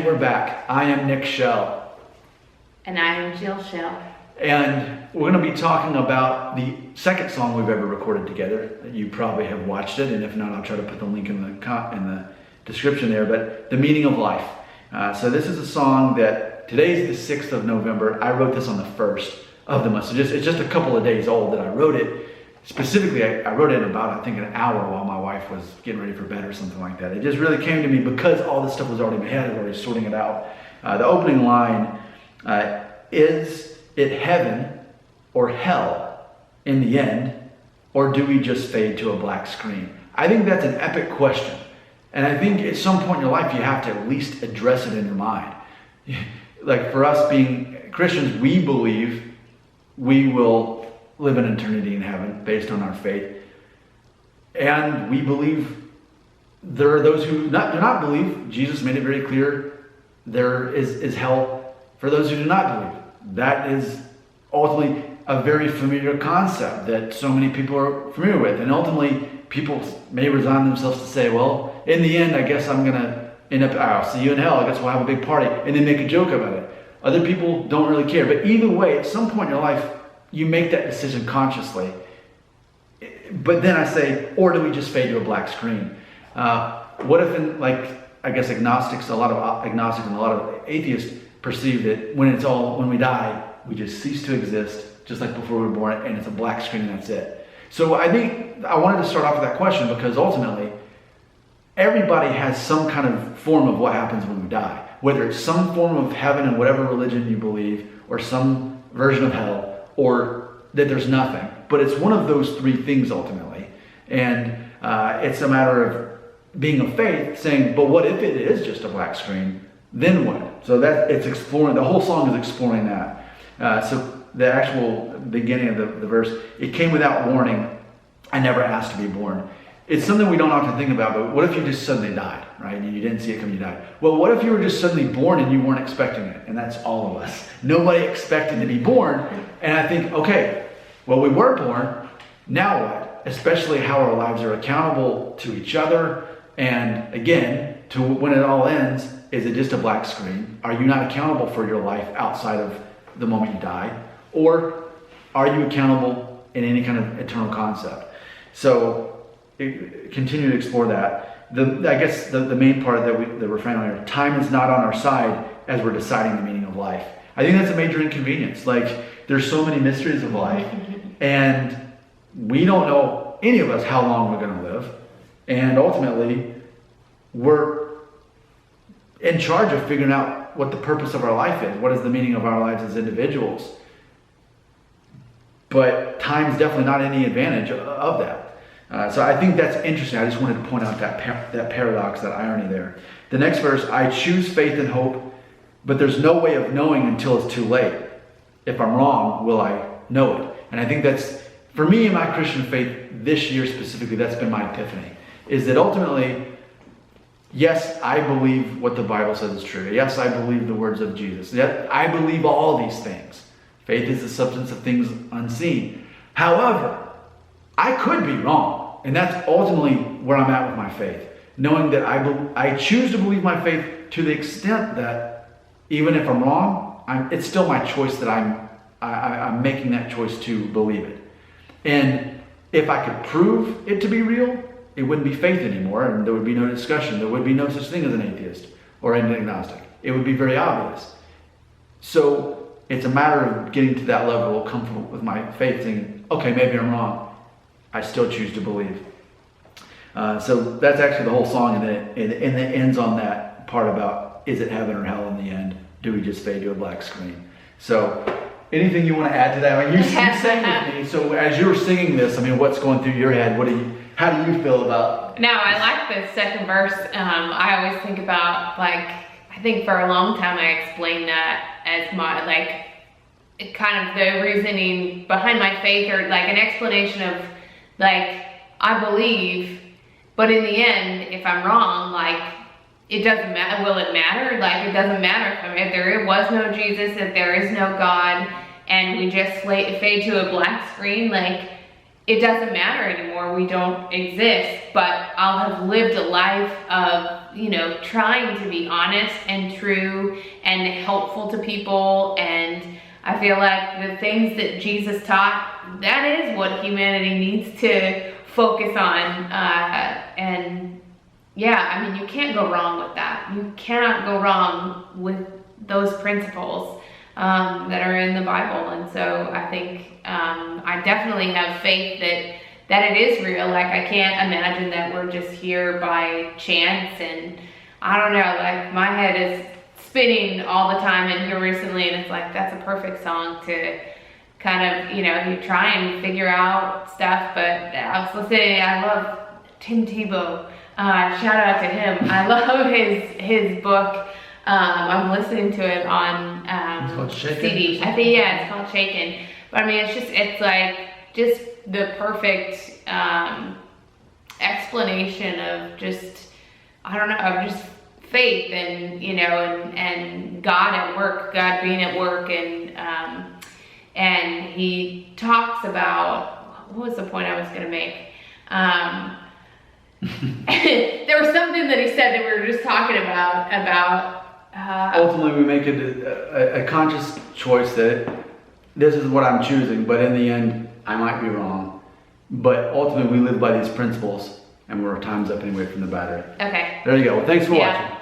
we're back. I am Nick Shell. And I am Jill Shell. And we're going to be talking about the second song we've ever recorded together. You probably have watched it, and if not, I'll try to put the link in the description there. But The Meaning of Life. So this is a song that today's the 6th of November. I wrote this on the 1st of the month. So it's just a couple of days old that I wrote it. Specifically, I wrote it in about, I think, an hour while my wife was getting ready for bed or something like that. It just really came to me because all this stuff was already in my head. I was already sorting it out. The opening line, is it heaven or hell in the end, or do we just fade to a black screen? I think that's an epic question. And I think at some point in your life, you have to at least address it in your mind. Like for us being Christians, we believe we will live an eternity in heaven based on our faith. And we believe there are those who do not believe. Jesus made it very clear there is hell for those who do not believe. That is ultimately a very familiar concept that so many people are familiar with. And ultimately, people may resign themselves to say, well, in the end, I guess I'm going to end up, I'll see you in hell. I guess we'll have a big party. And then make a joke about it. Other people don't really care. But either way, at some point in your life, you make that decision consciously. But then I say, or do we just fade to a black screen? What if, I guess agnostics, a lot of agnostics and a lot of atheists perceive that when we die, we just cease to exist, just like before we were born, and it's a black screen and that's it. So I think I wanted to start off with that question because ultimately, everybody has some kind of form of what happens when we die. Whether it's some form of heaven in whatever religion you believe, or some version of hell, or that there's nothing. But it's one of those three things ultimately. And it's a matter of being of faith, saying, but what if it is just a black screen? Then what? So it's exploring, the whole song is exploring that. So the actual beginning of the verse, it came without warning. I never asked to be born. It's something we don't often think about, but what if you just suddenly died, right? And you didn't see it coming, you died. Well, what if you were just suddenly born and you weren't expecting it? And that's all of us. Nobody expected to be born. And I think, okay, well, we were born. Now what? Especially how our lives are accountable to each other. And again, to when it all ends, is it just a black screen? Are you not accountable for your life outside of the moment you die? Or are you accountable in any kind of eternal concept? So continue to explore that. I guess the main part that we're finding here, time is not on our side as we're deciding the meaning of life. I think that's a major inconvenience. Like there's so many mysteries of life and we don't know, any of us, how long we're going to live. And ultimately, we're in charge of figuring out what the purpose of our life is. What is the meaning of our lives as individuals? But time's definitely not any advantage of that. So I think that's interesting. I just wanted to point out that paradox, that irony there. The next verse, I choose faith and hope, but there's no way of knowing until it's too late. If I'm wrong, will I know it? And I think that's, for me in my Christian faith, this year specifically, that's been my epiphany. Is that ultimately, yes, I believe what the Bible says is true. Yes, I believe the words of Jesus. Yes, I believe all these things. Faith is the substance of things unseen. However, I could be wrong. And that's ultimately where I'm at with my faith. Knowing that I choose to believe my faith to the extent that even if I'm wrong, it's still my choice that I'm making that choice to believe it. And if I could prove it to be real, it wouldn't be faith anymore, and there would be no discussion. There would be no such thing as an atheist or an agnostic. It would be very obvious. So it's a matter of getting to that level of comfortable with my faith, thinking, okay, maybe I'm wrong. I still choose to believe. So that's actually the whole song, and it ends on that part about, is it heaven or hell in the end? Do we just fade to a black screen? So anything you want to add to that? I mean, you sang with me, so as you were singing this, I mean, what's going through your head? How do you feel about? No, I like the second verse. I always think about, I think for a long time I explained that as my, kind of the reasoning behind my faith, or an explanation of, I believe, but in the end, if I'm wrong, it doesn't matter. Will it matter? It doesn't matter if there was no Jesus, if there is no God, and we just fade to a black screen, it doesn't matter anymore. We don't exist, but I'll have lived a life of trying to be honest and true and helpful to people. And I feel like the things that Jesus taught, that is what humanity needs to focus on. And yeah, I mean, you can't go wrong with that. You cannot go wrong with those principles that are in the Bible. And so I think I definitely have faith that it is real. Like, I can't imagine that we're just here by chance. And I don't know, like, my head is spinning all the time in here recently, and it's like, that's a perfect song to kind of, you try and figure out stuff. But I was listening, I love Tim Tebow. Shout out to him. I love his book. I'm listening to it on It's called Shaken? CD. I think, yeah, it's called Shaken. But I mean, it's like just the perfect explanation of just, I don't know, of just faith and, and God at work, God being at work. And he talks about, what was the point I was going to make? There was something that he said that we were just talking about ultimately we make a conscious choice that this is what I'm choosing, but in the end I might be wrong. But ultimately we live by these principles, and we're time's up anyway from the battery. Okay. There you go. Well, thanks for watching.